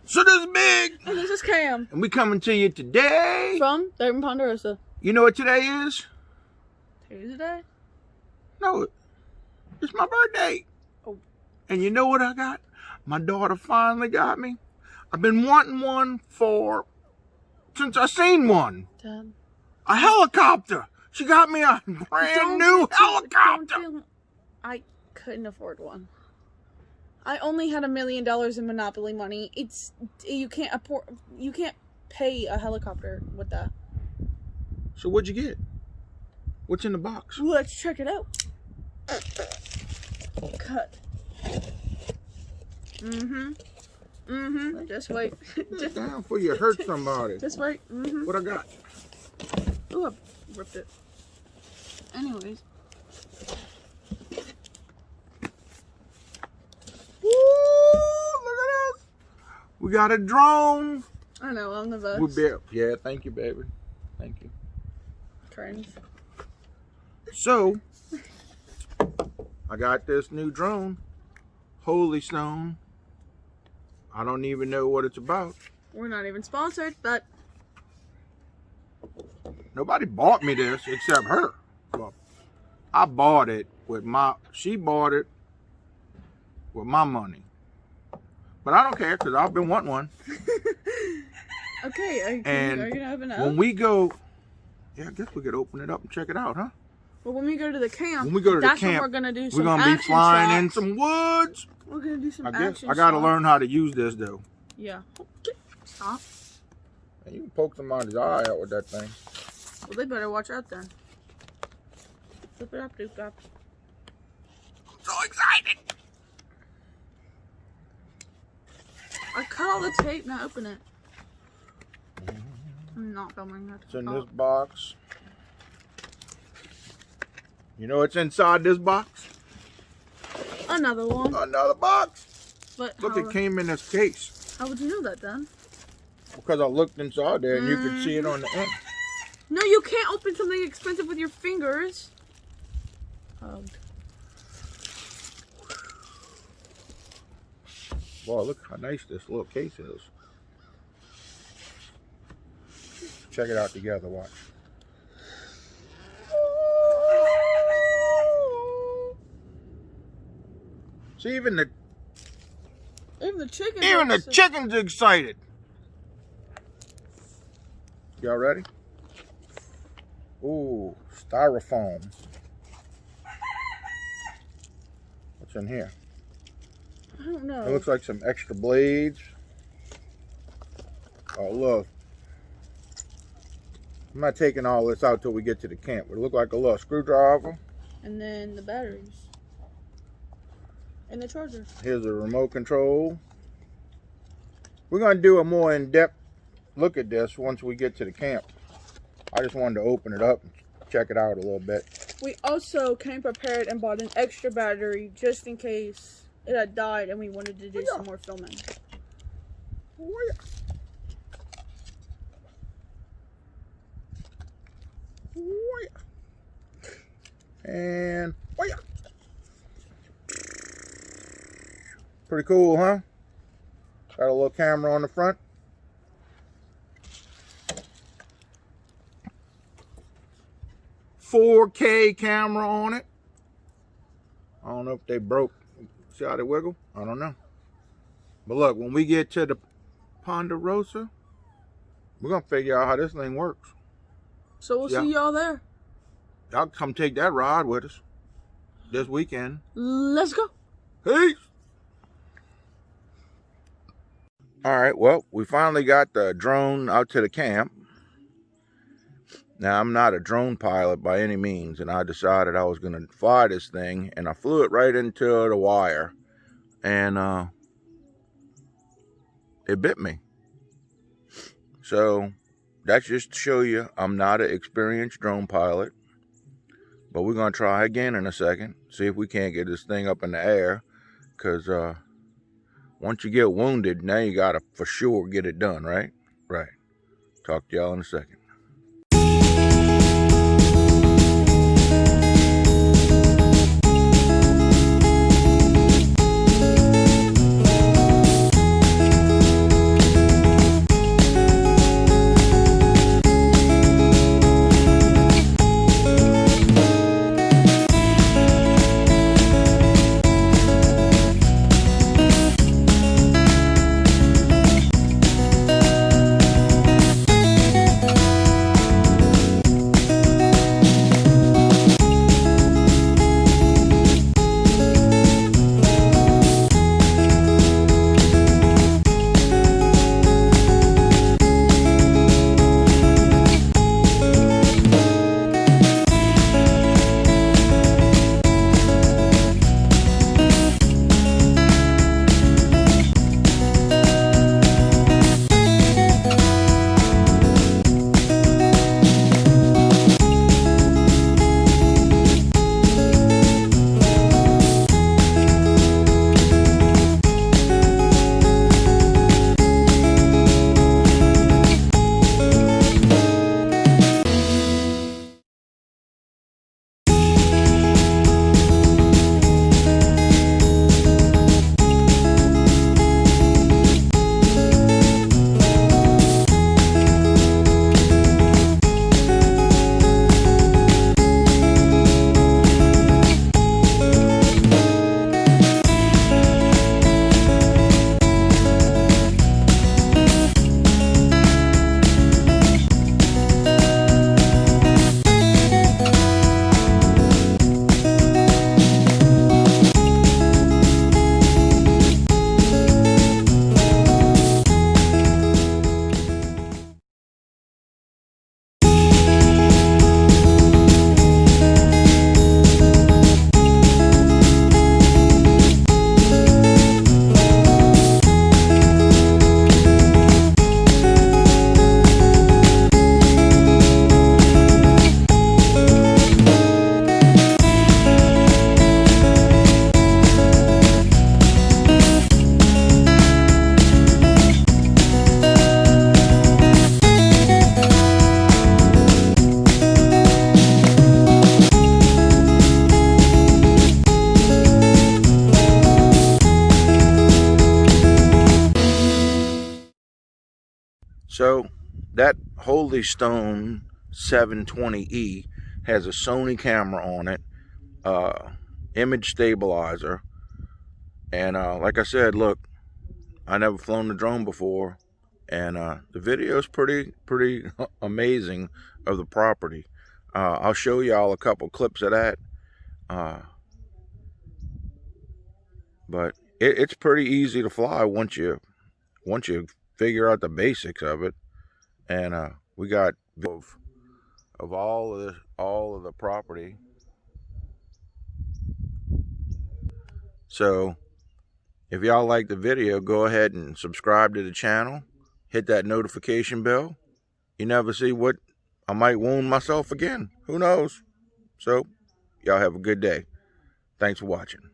So this is Big. And this is Cam. And we coming to you today. From Dayton, Ponderosa. You know what today is? Tuesday? No, it's my birthday. Oh. And you know what I got? My daughter finally got me. I've been wanting one since I seen one. Dad. A helicopter. She got me a brand new helicopter. I couldn't afford one. I only had $1 million in Monopoly money. You can't pay a helicopter with that. So what'd you get? What's in the box? Let's check it out. Cut. Just wait. Just down before you hurt somebody. Just wait. What I got? Ooh, I ripped it. Anyways. Woo! Look at this. We got a drone. I know, I'm the best. Yeah, thank you, baby. Thank you. Cringe. So, I got this new drone, Holystone. I don't even know what it's about. We're not even sponsored, but nobody bought me this except her. Well, I bought it she bought it with my money. But I don't care because I've been wanting one. Okay, are you gonna open it up? When we go, yeah, I guess we could open it up and check it out, huh? Well, when we go to the camp, that's when we're gonna do some we're gonna be flying in some woods. We're gonna do some I guess action I gotta shots. learn how to use this though. Yeah. Stop. And you can poke somebody's eye out with that thing. Well, they better watch out then. Flip it up, Duke up. So excited! I cut all the tape, now open it. I'm not filming that. It's in this box. You know what's inside this box? Another one. Another box. But look, it came in this case. How would you know that then? Because I looked inside there and you could see it on the end. No, you can't open something expensive with your fingers. Wow, look how nice this little case is. Check it out together, watch. See, even the chicken's excited. Y'all ready? Ooh, styrofoam. What's in here? I don't know. It looks like some extra blades. Oh, look. I'm not taking all this out till we get to the camp. It look like a little screwdriver. And then the batteries. And the charger. Here's a remote control. We're going to do a more in-depth look at this once we get to the camp. I just wanted to open it up and check it out a little bit. We also came prepared and bought an extra battery just in case it had died and we wanted to do some more filming. And pretty cool, huh? Got a little camera on the front. .4K camera on it. I don't know if they broke. See how they wiggle? I don't know. But look, when we get to the Ponderosa, we're going to figure out how this thing works. So we'll see y'all there. Y'all come take that ride with us this weekend. Let's go. Peace. All right, well, we finally got the drone out to the camp. Now, I'm not a drone pilot by any means, and I decided I was going to fly this thing, and I flew it right into the wire, and it bit me. So, that's just to show you I'm not an experienced drone pilot, but we're going to try again in a second, see if we can't get this thing up in the air, because once you get wounded, now you got to for sure get it done, right? Right. Talk to y'all in a second. So that Holystone Hs720E has a Sony camera on it, image stabilizer, and like I said, look, I never flown the drone before, and the video is pretty amazing of the property. I'll show y'all a couple clips of that, but it's pretty easy to fly once you figure out the basics of it. And we got of all of the property. So if y'all like the video, go ahead and subscribe to the channel, hit that notification bell. You never see what I might wound myself again, who knows. So y'all have a good day. Thanks for watching.